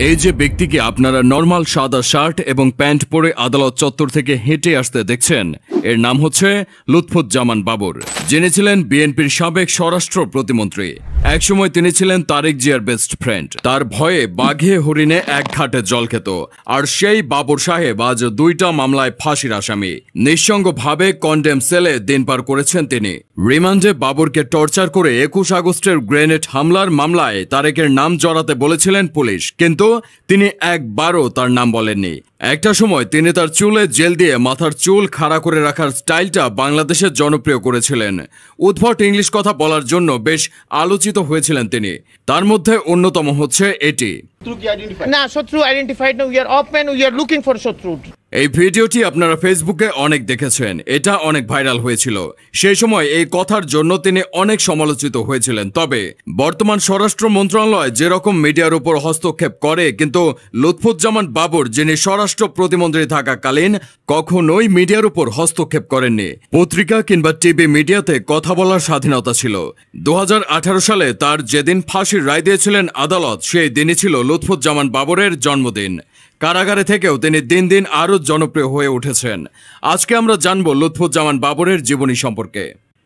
এই যে ব্যক্তিকে আপনারা নরমাল সাদা শার্ট এবং প্যান্ট পরে আদালত চত্বর থেকে হেঁটে আসতে দেখছেন, এর নাম হচ্ছে লুৎফুজ্জামান বাবর, যিনি ছিলেন বিএনপির সাবেক স্বরাষ্ট্র প্রতিমন্ত্রী। একসময় তিনি ছিলেন তারেক জিয়ার বেস্ট ফ্রেন্ড। তার ভয়ে বাঘে হরিণে এক ঘাটে জল খেত। আর সেই বাবর সাহেব আজ 2টা মামলায় ফাঁসির আসামি। নিঃসঙ্গভাবে কন্ডেম সেলে দিন পার করেছেন তিনি। রিমান্ডে বাবরকে টর্চার করে 21 আগস্টের গ্রেনেড হামলার মামলায় তারেকের নাম জড়াতে বলেছিলেন পুলিশ, কিন্তু তিনি একবারও তার নাম বলেননি। একটা সময় তিনি তার চুলে জেল দিয়ে মাথার চুল খাড়া করে রাখার স্টাইলটা বাংলাদেশের জনপ্রিয় করেছিলেন। উদ্ভট ইংলিশ কথা বলার জন্য বেশ আলোচিত হয়েছিলেন তিনি। তার মধ্যে অন্যতম হচ্ছে এটি। না, শত্রু আইডেন্টিফাইড না, we are open, we are looking for শত্রু। এই ভিডিওটি আপনারা ফেসবুকে অনেক দেখেছেন, এটা অনেক ভাইরাল হয়েছিল। সেই সময় এই কথার জন্য তিনি অনেক সমালোচিত হয়েছিলেন। তবে বর্তমান স্বরাষ্ট্র মন্ত্রণালয় যেরকম মিডিয়ার উপর হস্তক্ষেপ করে, কিন্তু লুৎফুজ্জামান বাবর, যিনি স্বরাষ্ট্র প্রতিমন্ত্রী থাকাকালীন কখনোই মিডিয়ার উপর হস্তক্ষেপ করেননি। পত্রিকা কিংবা টিভি মিডিয়াতে কথা বলার স্বাধীনতা ছিল। 2018 সালে তার যেদিন ফাঁসির রায় দিয়েছিলেন আদালত, সেই দিনই ছিল লুৎফুজ্জামান বাবরের জন্মদিন। কারাগারে থেকেও তিনি দিন দিন আরও জনপ্রিয় হয়ে উঠেছেন। আজকে আমরা জানব লুৎফুজ্জামান বাবরের জীবনী সম্পর্কে।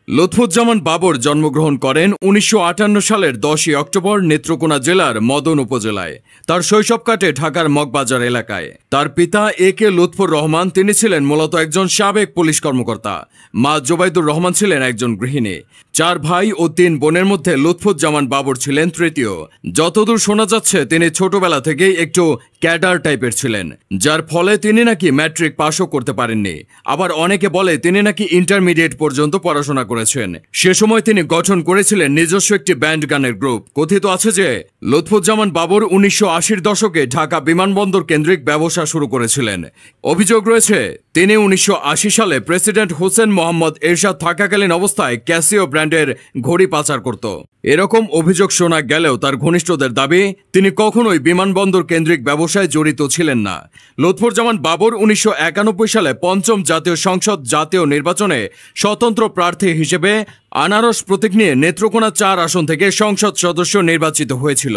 লুৎফুজ্জামান বাবর জন্মগ্রহণ করেন 1958 সালের 10 অক্টোবর নেত্রকোনা জেলার মদন উপজেলায়। তার শৈশব কাটে ঢাকার মগবাজার এলাকায়। তার পিতা এ.কে. লুৎফুর রহমান, তিনি ছিলেন মূলত একজন সাবেক পুলিশ কর্মকর্তা। মা জোবাইদুর রহমান ছিলেন একজন গৃহিণী। 4 ভাই ও 3 বোনের মধ্যে লুৎফুজ্জামান বাবর ছিলেন তৃতীয়। যতদূর শোনা যাচ্ছে তিনি ছোটবেলা থেকেই একটু ক্যাডার টাইপের ছিলেন, যার ফলে তিনি নাকি ম্যাট্রিক পাশও করতে পারেননি। আবার অনেকে বলে তিনি নাকি ইন্টারমিডিয়েট পর্যন্ত পড়াশোনা করেছেন। সে সময় তিনি গঠন করেছিলেন নিজস্ব একটি ব্যান্ড গানের গ্রুপ। কথিত আছে যে লুৎফুজ্জামান বাবর 1980-র দশকে ঢাকা বিমানবন্দর কেন্দ্রিক ব্যবসা শুরু করেছিলেন। অভিযোগ রয়েছে তিনি 1980 সালে প্রেসিডেন্ট হোসেন মোহাম্মদ এরশাদ থাকাকালীন অবস্থায় ক্যাসিও ব্র্যান্ডের ঘড়ি পাচার করত। এরকম অভিযোগ শোনা গেলেও তার ঘনিষ্ঠদের দাবি তিনি কখনোই বিমানবন্দর কেন্দ্রিক ব্যবসায় জড়িত ছিলেন না। লুৎফুজ্জামান বাবর 1991 সালে 5ম জাতীয় সংসদ জাতীয় নির্বাচনে স্বতন্ত্র প্রার্থী হিসেবে আনারস প্রতীক নিয়ে নেত্রকোনা 4 আসন থেকে সংসদ সদস্য নির্বাচিত হয়েছিল।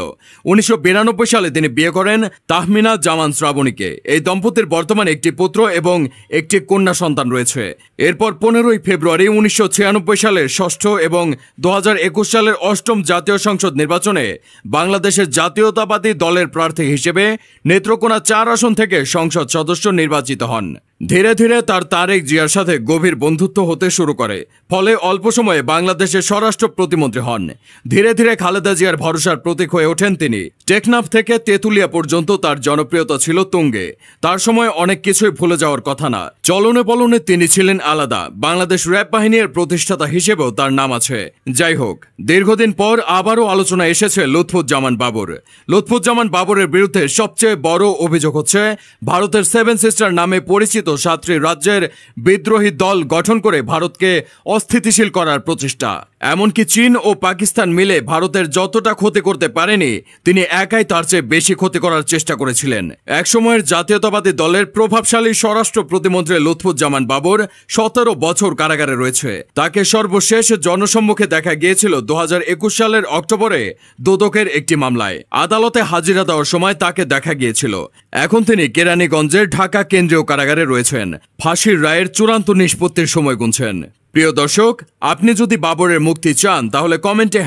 1992 সালে তিনি বিয়ে করেন তাহমিনা জামান শ্রাবণীকে। এই দম্পতির বর্তমানে একটি পুত্র এবং একটি কন্যা সন্তান রয়েছে। এরপর 15ই ফেব্রুয়ারি 1996 সালের 6ষ্ঠ এবং 2021 সালের 8ম জাতীয় সংসদ নির্বাচনে বাংলাদেশের জাতীয়তাবাদী দলের প্রার্থী হিসেবে নেত্রকোনা 4 আসন থেকে সংসদ সদস্য নির্বাচিত হন। ধীরে ধীরে তার তারেক জিয়ার সাথে গভীর বন্ধুত্ব হতে শুরু করে, ফলে অল্প সময়ে বাংলাদেশের স্বরাষ্ট্র প্রতিমন্ত্রী হন। ধীরে ধীরে খালেদা জিয়ার ভরসার প্রতীক হয়ে ওঠেন তিনি। টেকনাফ থেকে তেঁতুলিয়া পর্যন্ত তার জনপ্রিয়তা ছিল তুঙ্গে। তার সময় অনেক কিছুই ভুলে যাওয়ার কথা না। চলনে বলনে তিনি ছিলেন আলাদা। বাংলাদেশ র্যাব বাহিনীর প্রতিষ্ঠাতা হিসেবেও তার নাম আছে। যাই হোক, দীর্ঘদিন পর আবারও আলোচনা এসেছে লুৎফুজ্জামান বাবর। লুৎফুজ্জামান বাবরের বিরুদ্ধে সবচেয়ে বড় অভিযোগ হচ্ছে ভারতের 7 সিস্টার নামে পরিচিত 7টি রাজ্যের বিদ্রোহী দল গঠন করে ভারতকে অস্থিতিশীল করার প্রচেষ্টা। এমনকি চীন ও পাকিস্তান মিলে ভারতের যতটা ক্ষতি করতে পারেনি, তিনি একাই তার চেয়ে বেশি ক্ষতি করার চেষ্টা করেছিলেন। একসময়ের জাতীয়তাবাদী দলের প্রভাবশালী স্বরাষ্ট্র প্রতিমন্ত্রী লুৎফুজ্জামান বাবর 17 বছর কারাগারে রয়েছে। তাকে সর্বশেষ জনসম্মুখে দেখা গিয়েছিল 2021 সালের অক্টোবরে দুদকের একটি মামলায়। আদালতে হাজিরা দেওয়ার সময় তাকে দেখা গিয়েছিল। এখন তিনি কেরানীগঞ্জের ঢাকা কেন্দ্রীয় কারাগারে রয়েছেন। ফাঁসির রায়ের চূড়ান্ত নিষ্পত্তির সময় গুনছেন। প্রিয় দর্শক, আপনি যদি বাবরের মুক্তি চান তাহলে কমেন্টে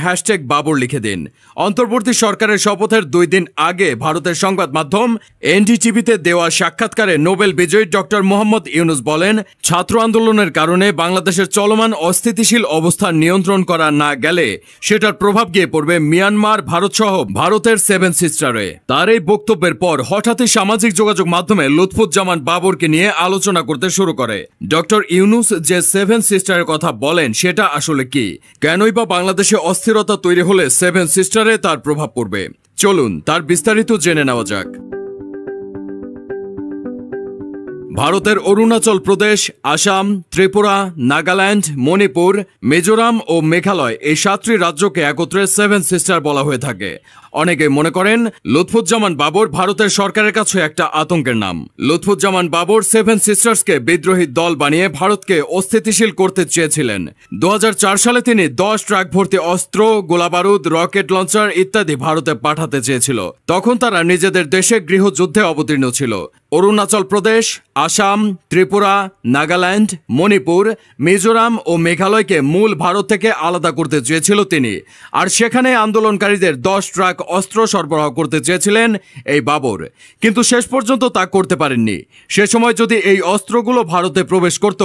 #বাবর লিখে দিন। অন্তর্বর্তী সরকারের শপথের 2 দিন আগে ভারতের সংবাদ মাধ্যম এনডিটিভিতে দেওয়া সাক্ষাৎকারে নোবেল বিজয়ী ডক্টর মোহাম্মদ ইউনুস বলেন, ছাত্র আন্দোলনের কারণে বাংলাদেশের চলমান অস্থিতিশীল অবস্থা নিয়ন্ত্রণ করা না গেলে সেটার প্রভাব গিয়ে পড়বে মিয়ানমার, ভারত সহ ভারতের 7 সিস্টারে। তার এই বক্তব্যের পর হঠাৎই সামাজিক যোগাযোগ মাধ্যমে লুৎফুজ্জামান বাবরকে নিয়ে আলোচনা করতে শুরু করে। ডক্টর ইউনুস যে 7 সিস্টার কথা বলেন সেটা আসলে কি? কেনই বা বাংলাদেশে অস্থিরতা তৈরি হলে 7 সিস্টারে তার প্রভাব পড়বে? চলুন তার বিস্তারিত জেনে নেওয়া যাক। ভারতের অরুণাচল প্রদেশ, আসাম, ত্রিপুরা, নাগাল্যান্ড, মণিপুর, মিজোরাম ও মেঘালয়, এই 7টি রাজ্যকে একত্রে 7 সিস্টার বলা হয়ে থাকে। অনেকে মনে করেন লুৎফুজ্জামান বাবর ভারতের সরকারের কাছে একটা আতঙ্কের নাম। লুৎফুজ্জামান বাবর সেভেন সিস্টার্সকে বিদ্রোহী দল বানিয়ে ভারতকে অস্থিতিশীল করতে চেয়েছিলেন। 2004 সালে তিনি 10 ট্রাক ভর্তি অস্ত্র, গোলাবারুদ, রকেট লঞ্চার ইত্যাদি ভারতে পাঠাতে চেয়েছিল। তখন তারা নিজেদের দেশে গৃহযুদ্ধে অবতীর্ণ ছিল। অরুণাচল প্রদেশ, আসাম, ত্রিপুরা, নাগাল্যান্ড, মণিপুর, মিজোরাম ও মেঘালয়কে মূল ভারত থেকে আলাদা করতে চেয়েছিল তিনি। আর সেখানে আন্দোলনকারীদের 10 ট্রাক অস্ত্র সরবরাহ করতে চেয়েছিলেন এই বাবর, কিন্তু শেষ পর্যন্ত তা করতে পারেননি। সে সময় যদি এই অস্ত্রগুলো ভারতে প্রবেশ করত,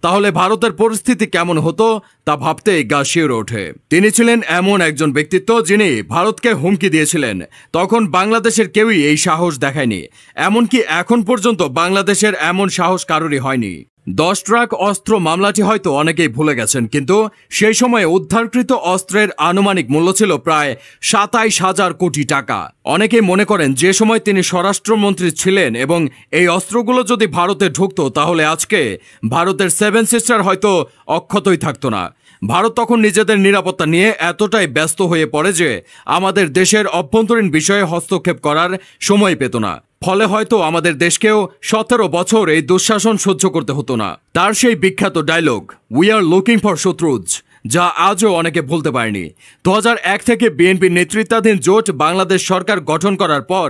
তাহলে ভারতের পরিস্থিতি কেমন হতো তা ভাবতেই গা শিউরে ওঠে। তিনি ছিলেন এমন একজন ব্যক্তিত্ব যিনি ভারতকে হুমকি দিয়েছিলেন। তখন বাংলাদেশের কেউই এই সাহস দেখায়নি, এমনকি এখন পর্যন্ত বাংলাদেশের এমন সাহস কারোরই হয়নি। 10 ট্রাক অস্ত্র মামলাটি হয়তো অনেকেই ভুলে গেছেন, কিন্তু সেই সময়ে উদ্ধারকৃত অস্ত্রের আনুমানিক মূল্য ছিল প্রায় 27,000 কোটি টাকা। অনেকেই মনে করেন যে সময় তিনি স্বরাষ্ট্রমন্ত্রী ছিলেন এবং এই অস্ত্রগুলো যদি ভারতে ঢুকতো, তাহলে আজকে ভারতের সেভেন সিস্টার হয়তো অক্ষতই থাকতো না। ভারত তখন নিজেদের নিরাপত্তা নিয়ে এতটাই ব্যস্ত হয়ে পড়ে যে আমাদের দেশের অভ্যন্তরীণ বিষয়ে হস্তক্ষেপ করার সময় পেত না। ফলে হয়তো আমাদের দেশকেও 17 বছর এই দুঃশাসন সহ্য করতে হতো না। তার সেই বিখ্যাত dialogue we are looking for শত্রুজ, যা আজও অনেকে ভুলতে পারেনি। 2001 থেকে বিএনপি নেতৃত্বাধীন জোট বাংলাদেশ সরকার গঠন করার পর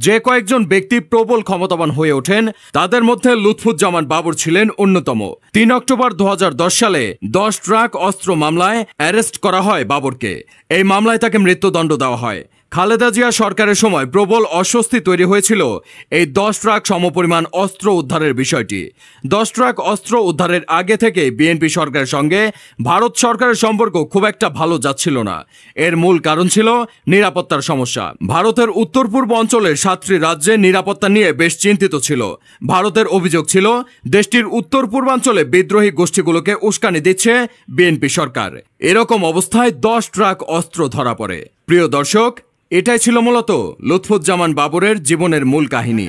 যে কয়েকজন ব্যক্তি প্রবল ক্ষমতাবান হয়ে ওঠেন, তাদের মধ্যে লুৎফুজ্জামান বাবর ছিলেন অন্যতম। 3 অক্টোবর 2010 সালে 10 ট্রাক অস্ত্র মামলায় অ্যারেস্ট করা হয় বাবরকে। এই মামলায় তাকে মৃত্যুদণ্ড দেওয়া হয়। খালেদা জিয়া সরকারের সময় প্রবল অস্বস্তি তৈরি হয়েছিল এই 10 ট্রাক সমপরিমাণ অস্ত্র উদ্ধারের বিষয়টি। 10 ট্রাক অস্ত্র উদ্ধারের আগে থেকে বিএনপি সরকারের সঙ্গে ভারত সরকারের সম্পর্ক খুব একটা ভালো যাচ্ছিল না। এর মূল কারণ ছিল নিরাপত্তার সমস্যা। ভারতের উত্তর পূর্ব অঞ্চলের 7টি রাজ্যে নিরাপত্তা নিয়ে বেশ চিন্তিত ছিল। ভারতের অভিযোগ ছিল দেশটির উত্তর পূর্বাঞ্চলে বিদ্রোহী গোষ্ঠীগুলোকে উস্কানি দিচ্ছে বিএনপি সরকার। এরকম অবস্থায় 10 ট্রাক অস্ত্র ধরা পড়ে। প্রিয় দর্শক, এটাই ছিল মূলত লুৎফুজ্জামান বাবরের জীবনের মূল কাহিনী।